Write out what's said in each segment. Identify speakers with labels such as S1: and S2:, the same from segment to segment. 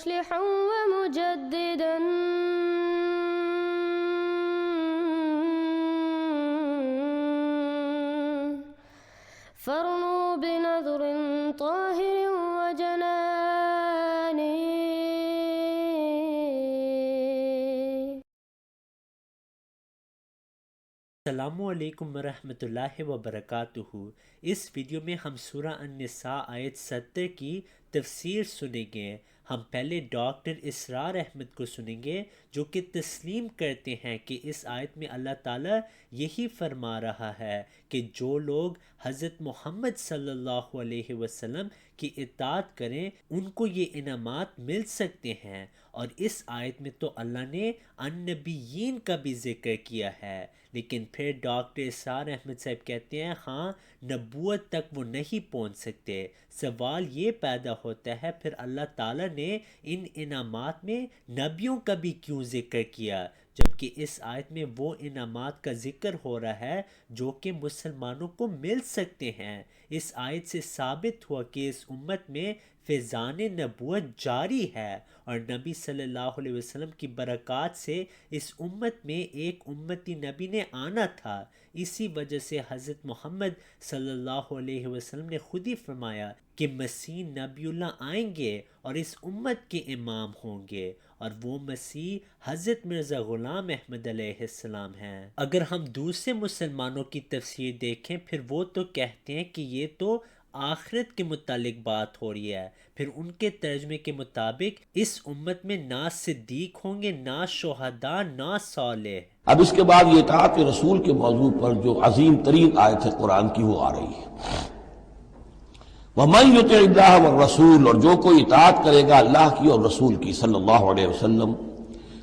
S1: مصلحا ومجددا فارنوا بنظر طاهر وجنان.
S2: السلام علیکم ورحمۃ اللہ وبرکاتہ. اس ویڈیو میں ہم سورہ النساء آیت 70 کی تفسیر سنیں گے. ہم پہلے ڈاکٹر اسرار احمد کو سنیں گے جو کہ تسلیم کرتے ہیں کہ اس آیت میں اللہ تعالیٰ یہی فرما رہا ہے کہ جو لوگ حضرت محمد صلی اللہ علیہ وسلم کی اطاعت کریں ان کو یہ انعامات مل سکتے ہیں. اور اس آیت میں تو اللہ نے النبیین کا بھی ذکر کیا ہے، لیکن پھر ڈاکٹر اسرار احمد صاحب کہتے ہیں ہاں نبوت تک وہ نہیں پہنچ سکتے. سوال یہ پیدا ہوتا ہے پھر اللہ تعالیٰ نے ان انعامات میں نبیوں کا بھی کیوں ذکر کیا، جبکہ اس آیت میں وہ انعامات کا ذکر ہو رہا ہے جو کہ مسلمانوں کو مل سکتے ہیں. اس آیت سے ثابت ہوا کہ اس امت میں فیضان نبوت جاری ہے اور نبی صلی اللہ علیہ وسلم کی برکات سے اس امت میں ایک امتی نبی نے آنا تھا. اسی وجہ سے حضرت محمد صلی اللہ علیہ وسلم نے خود ہی فرمایا کہ مسیح نبی اللہ آئیں گے اور اس امت کے امام ہوں گے، اور وہ مسیح حضرت مرزا غلام احمد علیہ السلام ہیں. اگر ہم دوسرے مسلمانوں کی تفسیر دیکھیں پھر وہ تو کہتے ہیں کہ یہ تو آخرت کے متعلق بات ہو رہی ہے. پھر ان کے ترجمے کے مطابق اس امت میں نہ صدیق ہوں گے، نہ شہداء، نہ صالح.
S3: اب اس کے بعد یہ اطاعت رسول کے موضوع پر جو عظیم ترین آیت ہے قرآن کی وہ آ رہی ہے. وَمَن يُطِعِ اللَّهَ وَالرَّسُولَ، اور جو کوئی اطاعت کرے گا اللہ کی اور رسول کی صلی اللہ علیہ وسلم،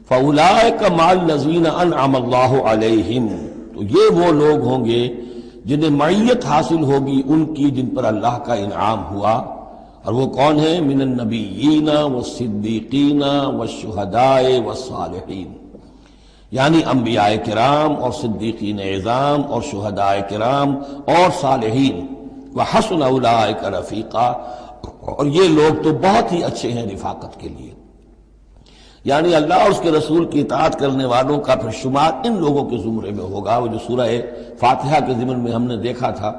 S3: فَأُولَٰئِكَ مَعَ الَّذِينَ أَنْعَمَ اللَّهُ عَلَيْهِمْ، تو یہ وہ لوگ ہوں گے جنہیں معیت حاصل ہوگی ان کی جن پر اللہ کا انعام ہوا. اور وہ کون ہیں؟ من النبیین والصدیقین والشہداء والصالحین، یعنی انبیاء کرام اور صدیقین اعظام اور شہداء کرام اور صالحین. وحسن اولئک رفیقا، اور یہ لوگ تو بہت ہی اچھے ہیں رفاقت کے لیے. یعنی اللہ اور اس کے رسول کی اطاعت کرنے والوں کا پھر شمار ان لوگوں کے زمرے میں ہوگا. وہ جو سورہ فاتحہ کے ضمن میں ہم نے دیکھا تھا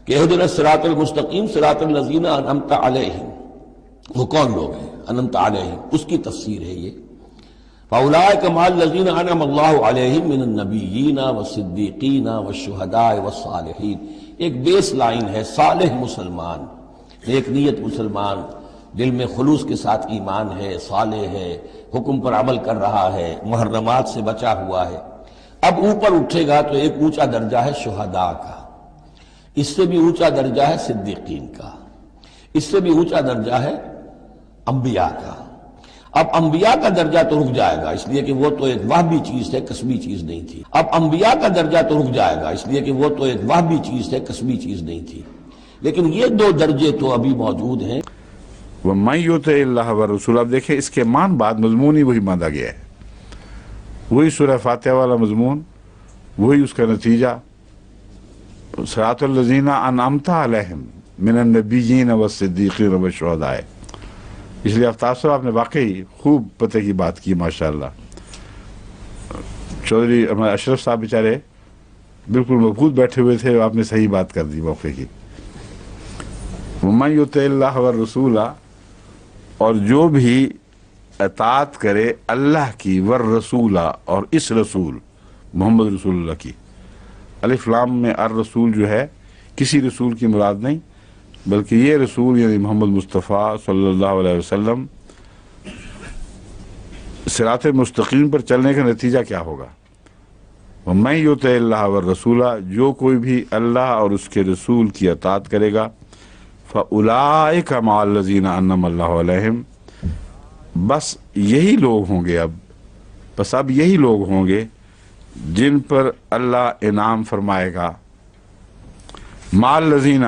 S3: کہ اہدنا الصراط المستقیم صراط الذین انعمت علیہم، وہ کون لوگ ہیں انعمت علیہم، اس کی تفسیر ہے یہ. فاولئک مع الذین انعم اللہ علیہم من النبیین والصدیقین والشہداء والصالحین. ایک بیس لائن ہے صالح مسلمان، ایک نیت مسلمان، دل میں خلوص کے ساتھ ایمان ہے، صالح ہے، حکم پر عمل کر رہا ہے، محرمات سے بچا ہوا ہے. اب اوپر اٹھے گا تو ایک اونچا درجہ ہے شہداء کا، اس سے بھی اونچا درجہ ہے صدیقین کا، اس سے بھی اونچا درجہ ہے انبیاء کا. اب انبیاء کا درجہ تو رک جائے گا اس لیے کہ وہ تو ایک وہبی چیز ہے، کسبی چیز نہیں تھی. اب انبیاء کا درجہ تو رک جائے گا اس لیے کہ وہ تو ایک وہبی چیز ہے، کسبی چیز نہیں تھی. لیکن یہ دو درجے تو ابھی موجود ہیں.
S4: وَمَن يُطِعِ اللَّهَ وَالرَّسُولَ، اب دیکھیں اس کے بعد مضمون ہی وہی باندھا گیا ہے، وہی سورہ فاتحہ والا مضمون، وہی اس کا نتیجہ. صراط الذین انعمت علیہم من النبیین والصدیقین والشہداء. اس لیے آفتاب صاحب آپ نے واقعی خوب پتہ کی بات کی ماشاءاللہ. چودھری اشرف صاحب بیچارے بالکل مبہوت بیٹھے ہوئے تھے، آپ نے صحیح بات کر دی موقع کی. وَمَن يُطِعِ اللَّهَ وَالرَّسُولَ، اور جو بھی اطاعت کرے اللہ کی، والرسول، اور اس رسول محمد رسول اللہ کی. الف لام میں الرسول جو ہے کسی رسول کی مراد نہیں بلکہ یہ رسول یعنی محمد مصطفیٰ صلی اللہ علیہ وسلم. صراط مستقیم پر چلنے کا نتیجہ کیا ہوگا؟ وَمَن يُطِعِ اللَّهَ وَالرَّسُولَ، جو کوئی بھی اللہ اور اس کے رسول کی اطاعت کرے گا، فَأُولَٰئِكَ مَعَ الَّذِينَ أَنْعَمَ اللَّهُ عَلَيْهِمْ، بس یہی لوگ ہوں گے، اب یہی لوگ ہوں گے جن پر اللہ انعام فرمائے گا. مع الذین،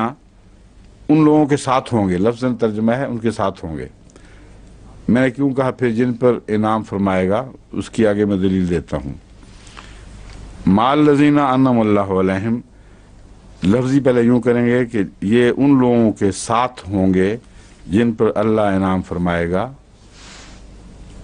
S4: ان لوگوں کے ساتھ ہوں گے، لفظاً ترجمہ ہے ان کے ساتھ ہوں گے. میں نے کیوں کہا پھر جن پر انعام فرمائے گا، اس کی آگے میں دلیل دیتا ہوں. مع الذین انعم اللہ علیہم، لفظی پہلے یوں کریں گے کہ یہ ان لوگوں کے ساتھ ہوں گے جن پر اللہ انعام فرمائے گا.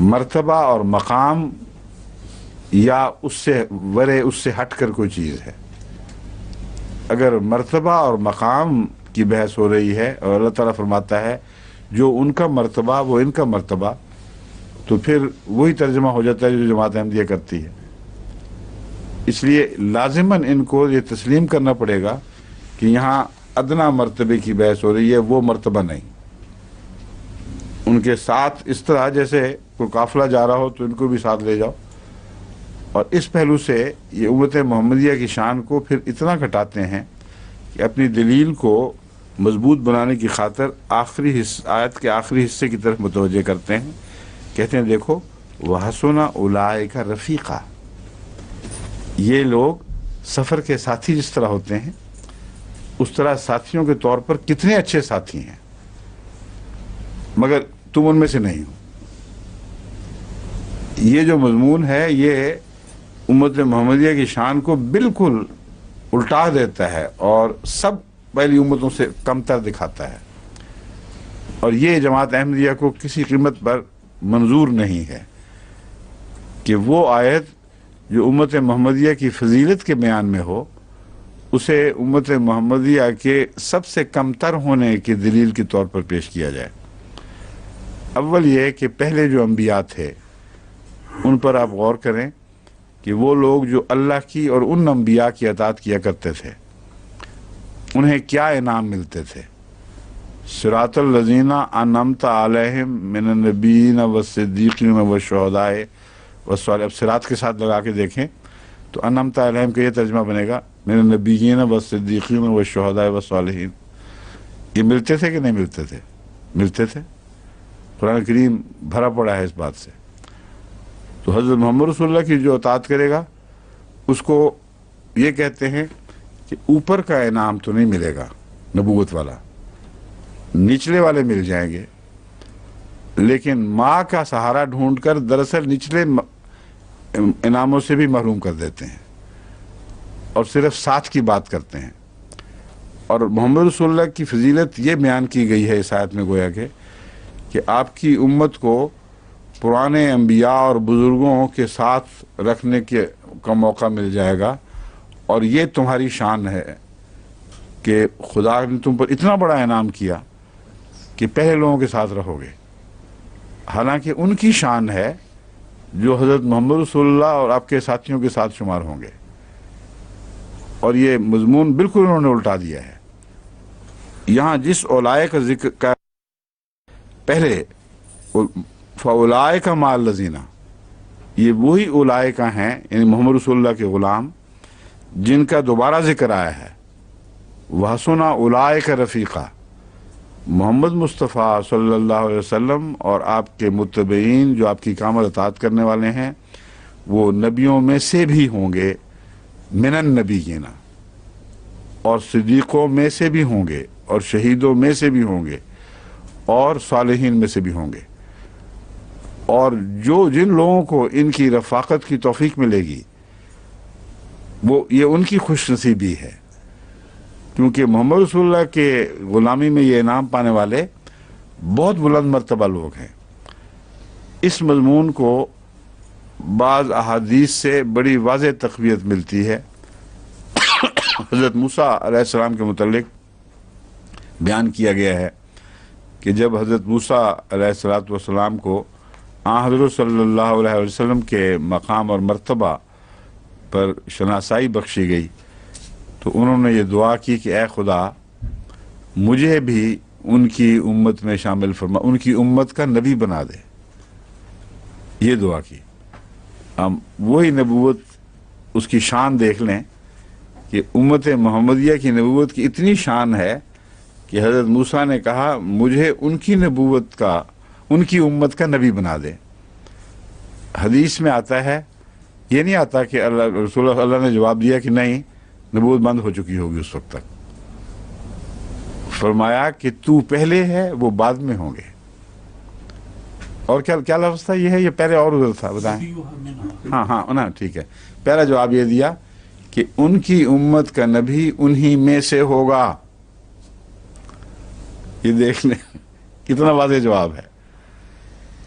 S4: مرتبہ اور مقام یا اس سے ورے، اس سے ہٹ کر کوئی چیز ہے۔ اگر مرتبہ اور مقام کی بحث ہو رہی ہے اور اللہ تعالیٰ فرماتا ہے جو ان کا مرتبہ وہ ان کا مرتبہ، تو پھر وہی ترجمہ ہو جاتا ہے جو جماعت احمدیہ کرتی ہے۔ اس لیے لازماً ان کو یہ تسلیم کرنا پڑے گا کہ یہاں ادنا مرتبے کی بحث ہو رہی ہے، وہ مرتبہ نہیں۔ ان کے ساتھ اس طرح جیسے کوئی قافلہ جا رہا ہو تو ان کو بھی ساتھ لے جاؤ، اور اس پہلو سے یہ امت محمدیہ کی شان کو پھر اتنا گھٹاتے ہیں کہ اپنی دلیل کو مضبوط بنانے کی خاطر آخری آیت کے آخری حصے کی طرف متوجہ کرتے ہیں، کہتے ہیں دیکھو وَحَسُنَ أُولَٰئِكَ رَفِيقًا، یہ لوگ سفر کے ساتھی جس طرح ہوتے ہیں اس طرح ساتھیوں کے طور پر کتنے اچھے ساتھی ہیں، مگر تم ان میں سے نہیں ہو۔ یہ جو مضمون ہے یہ امت محمدیہ کی شان کو بالکل الٹا دیتا ہے اور سب پہلی امتوں سے کم تر دکھاتا ہے، اور یہ جماعت احمدیہ کو کسی قیمت پر منظور نہیں ہے کہ وہ آیت جو امت محمدیہ کی فضیلت کے بیان میں ہو اسے امت محمدیہ کے سب سے کم تر ہونے کی دلیل کے طور پر پیش کیا جائے۔ اول یہ کہ پہلے جو انبیاء تھے ان پر آپ غور کریں کہ وہ لوگ جو اللہ کی اور ان انبیاء کی اطاعت کیا کرتے تھے انہیں کیا انعام ملتے تھے۔ صراط الذین انعمت علیہم من النبیین والصدیقین والشہداء والصالحین، اب صراط کے ساتھ لگا کے دیکھیں تو انعمت علیہم کا یہ ترجمہ بنے گا من النبیین والصدیقین والشہداء والصالحین۔ یہ ملتے تھے کہ نہیں ملتے تھے؟ ملتے تھے۔ قرآن کریم بھرا پڑا ہے اس بات سے۔ تو حضرت محمد رسول اللہ کی جو اطاعت کرے گا اس کو یہ کہتے ہیں کہ اوپر کا انعام تو نہیں ملے گا نبوت والا، نچلے والے مل جائیں گے، لیکن ماں کا سہارا ڈھونڈ کر دراصل نچلے انعاموں سے بھی محروم کر دیتے ہیں اور صرف ساتھ کی بات کرتے ہیں۔ اور محمد رسول اللہ کی فضیلت یہ بیان کی گئی ہے اس آیت میں گویا کہ آپ کی امت کو پرانے انبیاء اور بزرگوں کے ساتھ رکھنے کا موقع مل جائے گا، اور یہ تمہاری شان ہے کہ خدا نے تم پر اتنا بڑا انعام کیا کہ پہلے لوگوں کے ساتھ رہو گے۔ حالانکہ ان کی شان ہے جو حضرت محمد رسول اللہ اور آپ کے ساتھیوں کے ساتھ شمار ہوں گے، اور یہ مضمون بالکل انہوں نے الٹا دیا ہے۔ یہاں جس اولائے کا ذکر کا پہلے فَأُولَٰئِكَ مَعَ الَّذِينَ، یہ وہی اولائکہ ہیں یعنی محمد رسول اللہ کے غلام جن کا دوبارہ ذکر آیا ہے۔ وَحَسُنَ أُولَٰئِكَ رَفِيقًا، محمد مصطفیٰ صلی اللہ علیہ وسلم اور آپ کے متبعین جو آپ کی کامل اطاعت کرنے والے ہیں وہ نبیوں میں سے بھی ہوں گے، من النبیین، اور صدیقوں میں سے بھی ہوں گے، اور شہیدوں میں سے بھی ہوں گے، اور صالحین میں سے بھی ہوں گے۔ اور جن لوگوں کو ان کی رفاقت کی توفیق ملے گی وہ یہ ان کی خوش نصیبی ہے، کیونکہ محمد رسول اللہ کے غلامی میں یہ انعام پانے والے بہت بلند مرتبہ لوگ ہیں۔ اس مضمون کو بعض احادیث سے بڑی واضح تقویت ملتی ہے۔ حضرت موسیٰ علیہ السلام کے متعلق بیان کیا گیا ہے کہ جب حضرت موسیٰ علیہ السلام کو حضرت صلی اللہ علیہ وسلم کے مقام اور مرتبہ پر شناسائی بخشی گئی تو انہوں نے یہ دعا کی کہ اے خدا مجھے بھی ان کی امت میں شامل فرما، ان کی امت کا نبی بنا دے، یہ دعا کی۔ ہم وہی نبوت اس کی شان دیکھ لیں کہ امت محمدیہ کی نبوت کی اتنی شان ہے کہ حضرت موسیٰ نے کہا مجھے ان کی نبوت کا، ان کی امت کا نبی بنا دے۔ حدیث میں آتا ہے، یہ نہیں آتا کہ رسول اللہ نے جواب دیا کہ نہیں نبوت بند ہو چکی ہوگی اس وقت تک، فرمایا کہ تو پہلے ہے وہ بعد میں ہوں گے۔ اور کیا لفظ تھا؟ یہ ہے یہ پہلے اور ادھر تھا، بتائیں۔ ہاں ٹھیک ہے، پہلا جواب یہ دیا کہ ان کی امت کا نبی انہی میں سے ہوگا۔ یہ دیکھ لیں کتنا واضح جواب ہے۔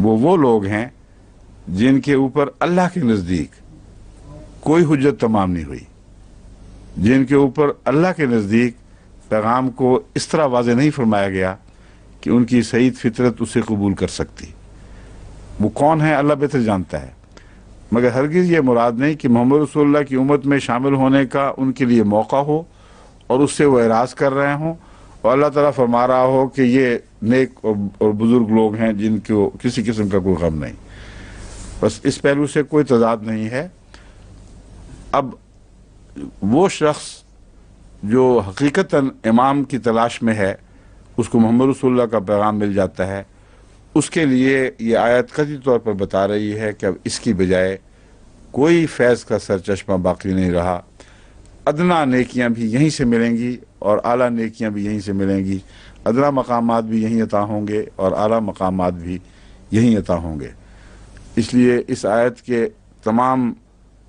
S4: وہ لوگ ہیں جن کے اوپر اللہ کے نزدیک کوئی حجت تمام نہیں ہوئی، جن کے اوپر اللہ کے نزدیک پیغام کو اس طرح واضح نہیں فرمایا گیا کہ ان کی سعید فطرت اسے قبول کر سکتی۔ وہ کون ہے اللہ بہتر جانتا ہے، مگر ہرگز یہ مراد نہیں کہ محمد رسول اللہ کی امت میں شامل ہونے کا ان کے لیے موقع ہو اور اس سے وہ اعراض کر رہے ہوں، اور اللہ تعالیٰ فرما رہا ہو کہ یہ نیک اور بزرگ لوگ ہیں جن کو کسی قسم کا کوئی غم نہیں۔ بس اس پہلو سے کوئی تضاد نہیں ہے۔ اب وہ شخص جو حقیقتاً امام کی تلاش میں ہے، اس کو محمد رسول اللہ کا پیغام مل جاتا ہے، اس کے لیے یہ آیت قطعی طور پر بتا رہی ہے کہ اب اس کی بجائے کوئی فیض کا سرچشمہ باقی نہیں رہا۔ ادنا نیکیاں بھی یہیں سے ملیں گی اور اعلیٰ نیکیاں بھی یہیں سے ملیں گی، ادنا مقامات بھی یہیں عطا ہوں گے اور اعلیٰ مقامات بھی یہیں عطا ہوں گے۔ اس لیے اس آیت کے تمام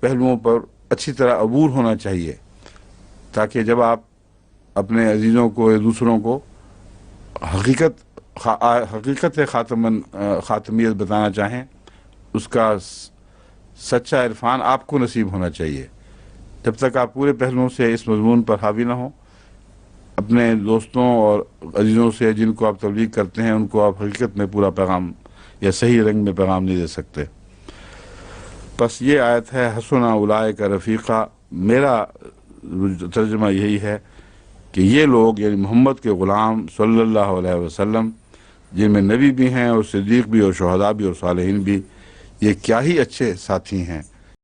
S4: پہلوؤں پر اچھی طرح عبور ہونا چاہیے، تاکہ جب آپ اپنے عزیزوں کو یا دوسروں کو حقیقت خاتمیت بتانا چاہیں، اس کا سچا عرفان آپ کو نصیب ہونا چاہیے۔ جب تک آپ پورے پہلوؤں سے اس مضمون پر حاوی نہ ہوں، اپنے دوستوں اور عزیزوں سے جن کو آپ تبلیغ کرتے ہیں ان کو آپ حقیقت میں پورا پیغام یا صحیح رنگ میں پیغام نہیں دے سکتے۔ بس یہ آیت ہے حسن اولئک رفیقا۔ میرا ترجمہ یہی ہے کہ یہ لوگ یعنی محمد کے غلام صلی اللہ علیہ وسلم، جن میں نبی بھی ہیں اور صدیق بھی اور شہداء بھی اور صالحین بھی، یہ کیا ہی اچھے ساتھی ہیں۔